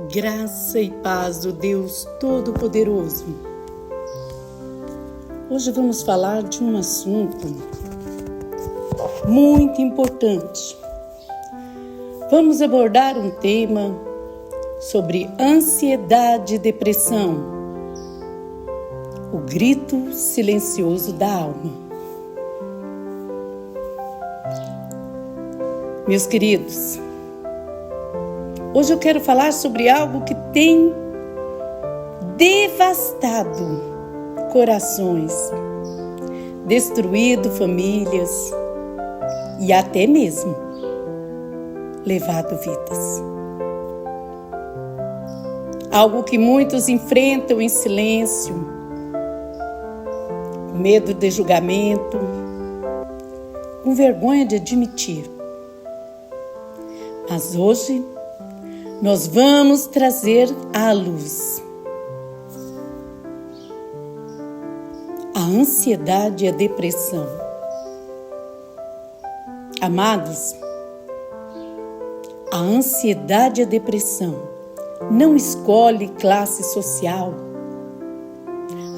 Graça e paz do Deus Todo-Poderoso. Hoje vamos falar de um assunto muito importante. Vamos abordar um tema sobre ansiedade e depressão, o grito silencioso da alma. Meus queridos, hoje eu quero falar sobre algo que tem devastado corações, destruído famílias e até mesmo levado vidas. Algo que muitos enfrentam em silêncio, com medo de julgamento, com vergonha de admitir. Mas hoje nós vamos trazer à luz a ansiedade e a depressão. Amados, a ansiedade e a depressão não escolhe classe social.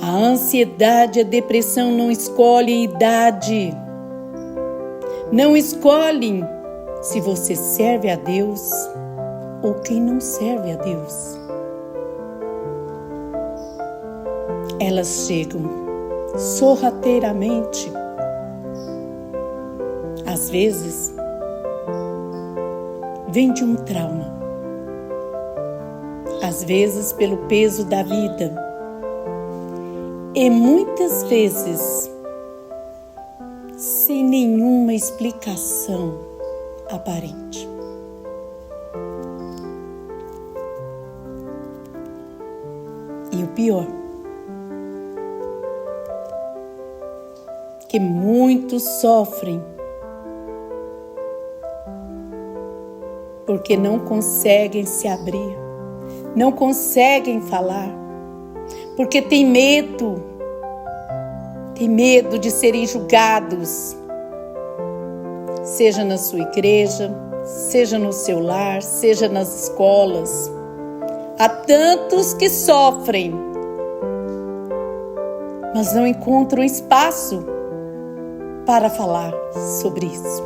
A ansiedade e a depressão não escolhem idade. Não escolhem se você serve a Deus ou quem não serve a Deus. Elas chegam sorrateiramente. Às vezes, vem de um trauma. Às vezes, pelo peso da vida. E muitas vezes, sem nenhuma explicação aparente. E o pior, que muitos sofrem porque não conseguem se abrir, não conseguem falar, porque tem medo de serem julgados, seja na sua igreja, seja no seu lar, seja nas escolas. Há tantos que sofrem, mas não encontram espaço para falar sobre isso.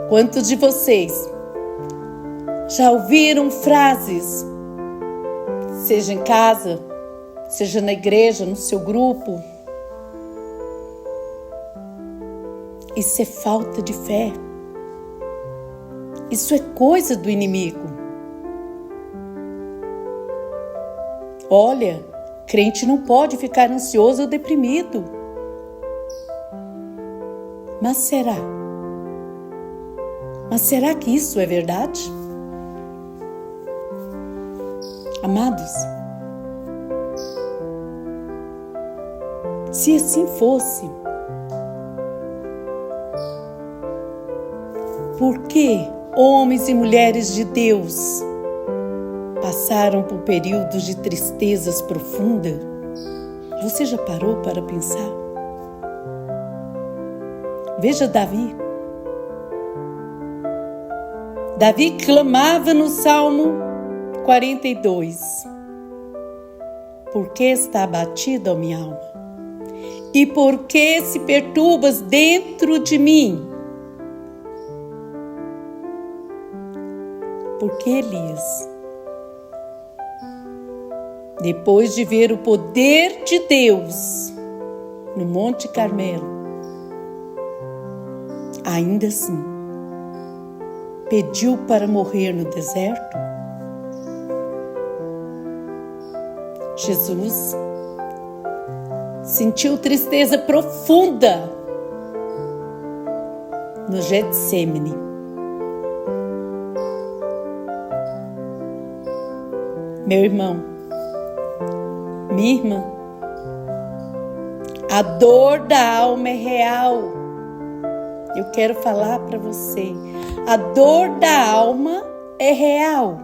Quantos de vocês já ouviram frases, seja em casa, seja na igreja, no seu grupo? Isso é falta de fé. Isso é coisa do inimigo. Olha, crente não pode ficar ansioso ou deprimido. Mas será? Mas será que isso é verdade? Amados, se assim fosse, por que homens e mulheres de Deus passaram por períodos de tristezas profundas? Você já parou para pensar? Veja Davi. Davi clamava no Salmo 42. Por que está abatida a minha alma? E por que se perturbas dentro de mim? Porque Elias, depois de ver o poder de Deus no Monte Carmelo, ainda assim pediu para morrer no deserto. Jesus sentiu tristeza profunda no Getsêmani. Meu irmão, minha irmã, a dor da alma é real. Eu quero falar para você, a dor da alma é real.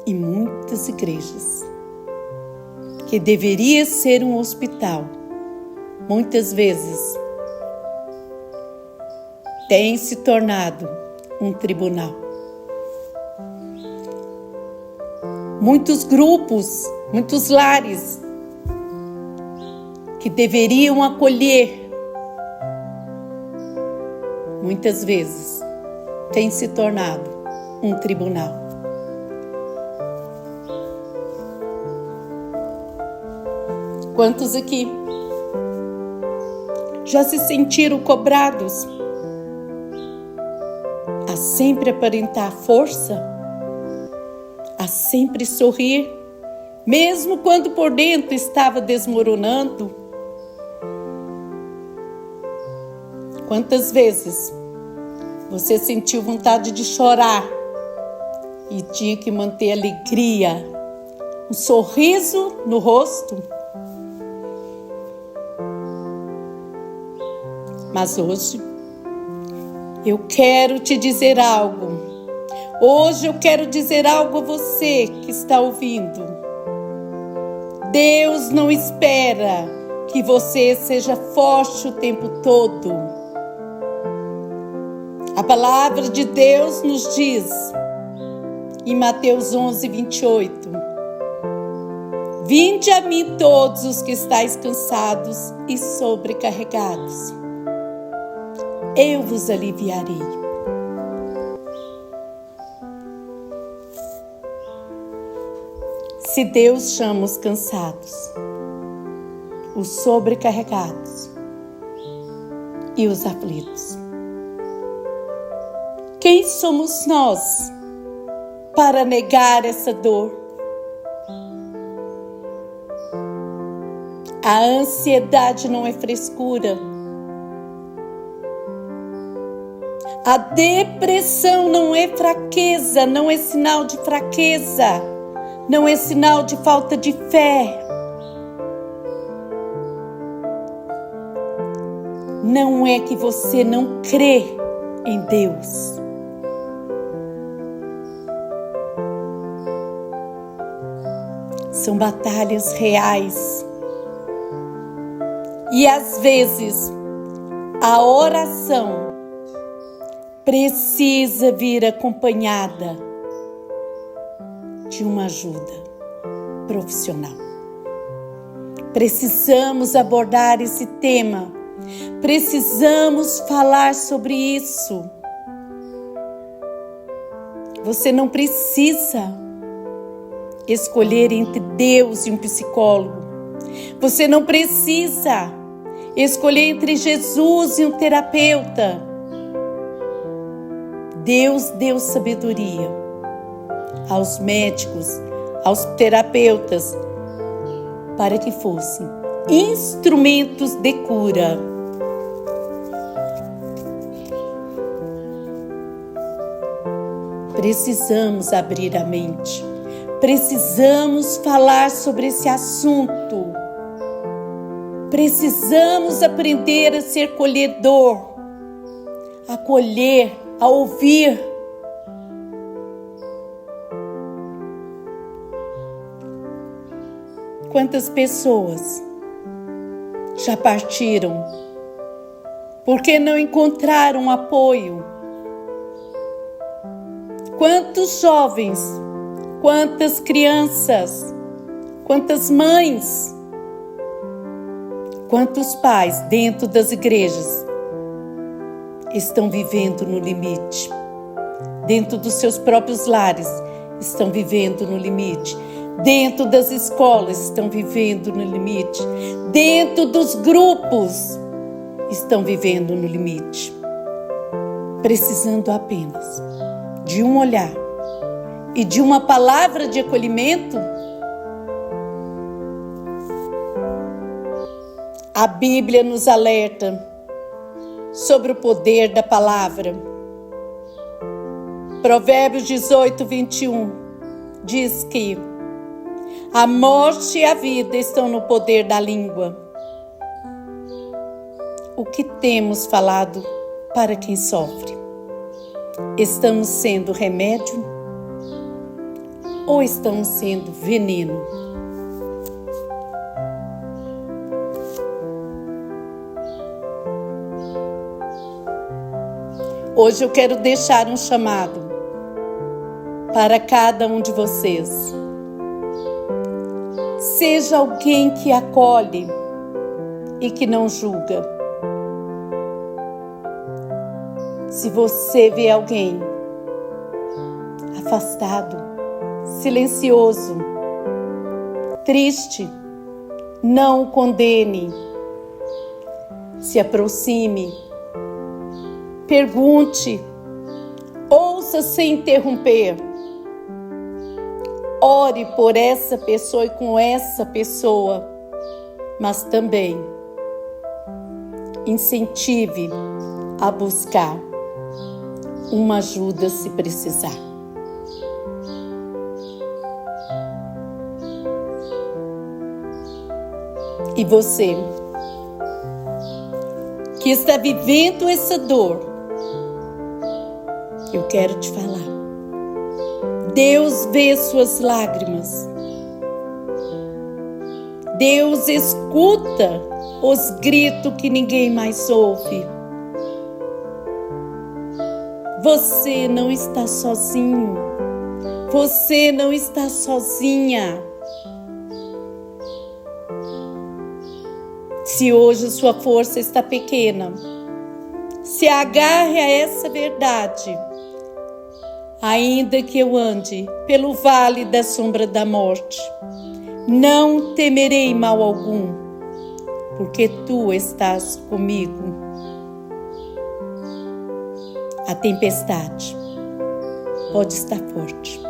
E muitas igrejas, que deveria ser um hospital, muitas vezes tem se tornado um tribunal. Muitos grupos, muitos lares que deveriam acolher, muitas vezes tem se tornado um tribunal. Quantos aqui já se sentiram cobrados a sempre aparentar força, a sempre sorrir, mesmo quando por dentro estava desmoronando? Quantas vezes você sentiu vontade de chorar e tinha que manter alegria, um sorriso no rosto? Mas hoje eu quero te dizer algo. Hoje eu quero dizer algo a você que está ouvindo. Deus não espera que você seja forte o tempo todo. A palavra de Deus nos diz, em Mateus 11:28, vinde a mim todos os que estáis cansados e sobrecarregados, eu vos aliviarei. Se Deus chama os cansados, os sobrecarregados e os aflitos, quem somos nós para negar essa dor? A ansiedade não é frescura. A depressão não é fraqueza, não é sinal de fraqueza, não é sinal de falta de fé. Não é que você não crê em Deus. São batalhas reais. E às vezes a oração precisa vir acompanhada de uma ajuda profissional. Precisamos abordar esse tema. Precisamos falar sobre isso. Você não precisa escolher entre Deus e um psicólogo. Você não precisa escolher entre Jesus e um terapeuta. Deus deu sabedoria aos médicos, aos terapeutas, para que fossem instrumentos de cura. Precisamos abrir a mente. Precisamos falar sobre esse assunto. Precisamos aprender a ser colhedor, a colher, a ouvir. Quantas pessoas já partiram porque não encontraram apoio? Quantos jovens, quantas crianças, quantas mães, quantos pais dentro das igrejas estão vivendo no limite? Dentro dos seus próprios lares estão vivendo no limite. Dentro das escolas estão vivendo no limite. Dentro dos grupos estão vivendo no limite. Precisando apenas de um olhar e de uma palavra de acolhimento. A Bíblia nos alerta sobre o poder da palavra. Provérbios 18:21 diz que a morte e a vida estão no poder da língua. O que temos falado para quem sofre? Estamos sendo remédio ou estamos sendo veneno? Hoje eu quero deixar um chamado para cada um de vocês. Seja alguém que acolhe e que não julga. Se você vê alguém afastado, silencioso, triste, não o condene. Se aproxime, pergunte, ouça sem interromper. Ore por essa pessoa e com essa pessoa, mas também incentive a buscar uma ajuda se precisar. E você, que está vivendo essa dor, eu quero te falar. Deus vê suas lágrimas. Deus escuta os gritos que ninguém mais ouve. Você não está sozinho. Você não está sozinha. Se hoje sua força está pequena, se agarre a essa verdade. Ainda que eu ande pelo vale da sombra da morte, não temerei mal algum, porque tu estás comigo. A tempestade pode estar forte,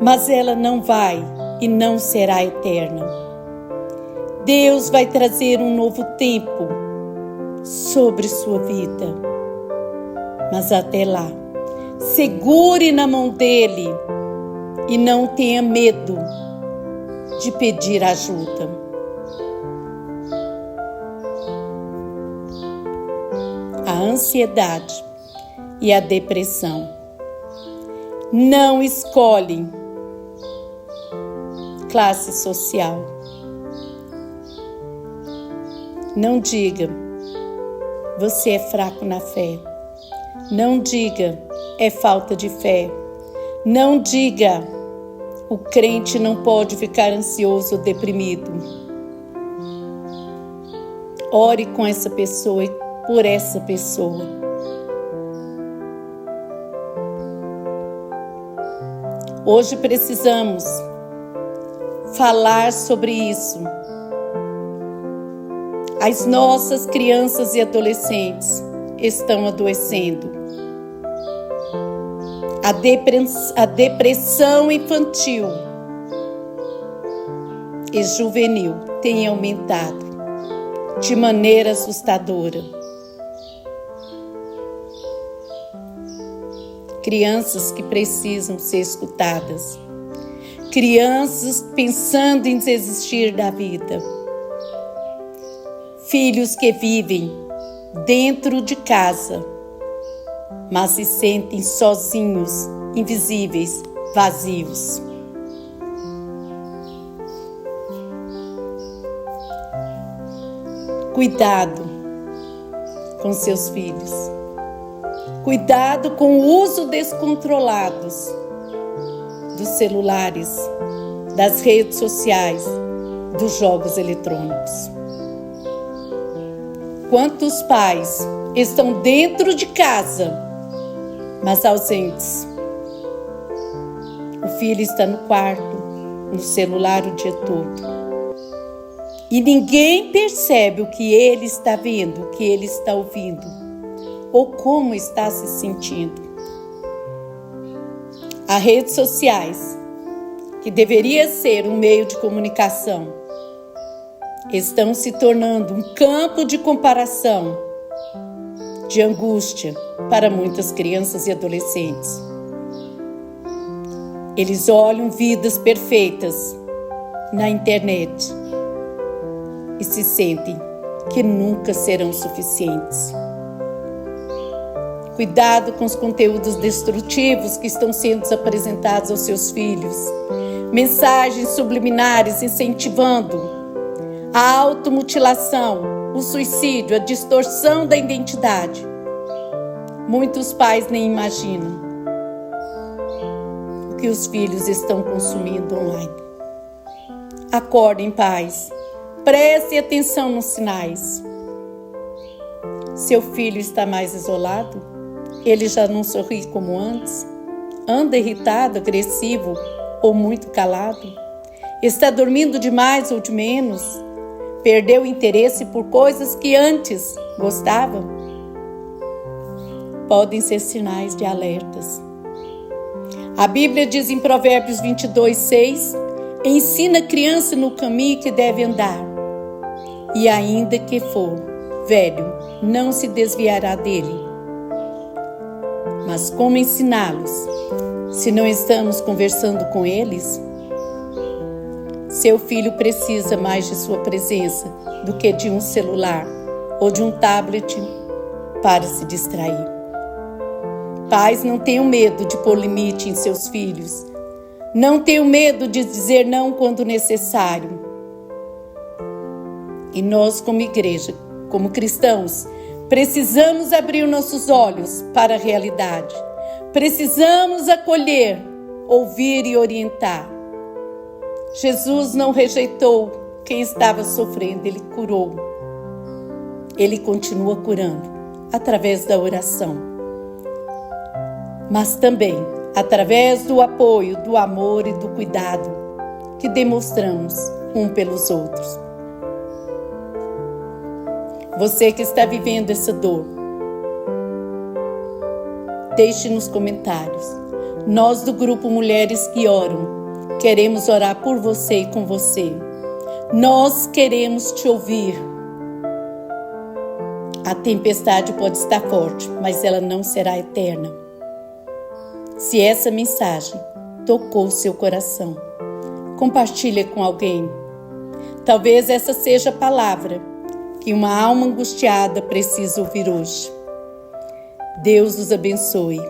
mas ela não vai e não será eterna. Deus vai trazer um novo tempo sobre sua vida, mas até lá, segure na mão dele e não tenha medo de pedir ajuda. A ansiedade e a depressão não escolhem classe social. Não diga, você é fraco na fé. Não diga, é falta de fé. Não diga, o crente não pode ficar ansioso ou deprimido. Ore com essa pessoa e por essa pessoa. Hoje precisamos falar sobre isso. As nossas crianças e adolescentes estão adoecendo. A depressão infantil e juvenil tem aumentado de maneira assustadora. Crianças que precisam ser escutadas. Crianças pensando em desistir da vida. Filhos que vivem dentro de casa, mas se sentem sozinhos, invisíveis, vazios. Cuidado com seus filhos. Cuidado com o uso descontrolado dos celulares, das redes sociais, dos jogos eletrônicos. Quantos pais estão dentro de casa, mas ausentes? O filho está no quarto, no celular o dia todo. E ninguém percebe o que ele está vendo, o que ele está ouvindo, ou como está se sentindo. As redes sociais, que deveria ser um meio de comunicação, estão se tornando um campo de comparação, de angústia para muitas crianças e adolescentes. Eles olham vidas perfeitas na internet e se sentem que nunca serão suficientes. Cuidado com os conteúdos destrutivos que estão sendo apresentados aos seus filhos. Mensagens subliminares incentivando a automutilação, o suicídio, a distorção da identidade. Muitos pais nem imaginam o que os filhos estão consumindo online. Acordem, pais. Preste atenção nos sinais. Seu filho está mais isolado? Ele já não sorri como antes? Anda irritado, agressivo ou muito calado? Está dormindo demais ou de menos? Perdeu interesse por coisas que antes gostava? Podem ser sinais de alertas. A Bíblia diz em Provérbios 22:6: ensina a criança no caminho que deve andar, e ainda que for velho, não se desviará dele. Mas como ensiná-los, se não estamos conversando com eles? Seu filho precisa mais de sua presença do que de um celular ou de um tablet para se distrair. Pais, não tenham medo de pôr limite em seus filhos. Não tenham medo de dizer não quando necessário. E nós, como igreja, como cristãos, precisamos abrir nossos olhos para a realidade. Precisamos acolher, ouvir e orientar. Jesus não rejeitou quem estava sofrendo, Ele curou. Ele continua curando através da oração. Mas também através do apoio, do amor e do cuidado que demonstramos um pelos outros. Você que está vivendo essa dor, deixe nos comentários. Nós do grupo Mulheres que Oram queremos orar por você e com você. Nós queremos te ouvir. A tempestade pode estar forte, mas ela não será eterna. Se essa mensagem tocou seu coração, compartilhe com alguém. Talvez essa seja a palavra que uma alma angustiada precisa ouvir hoje. Deus os abençoe.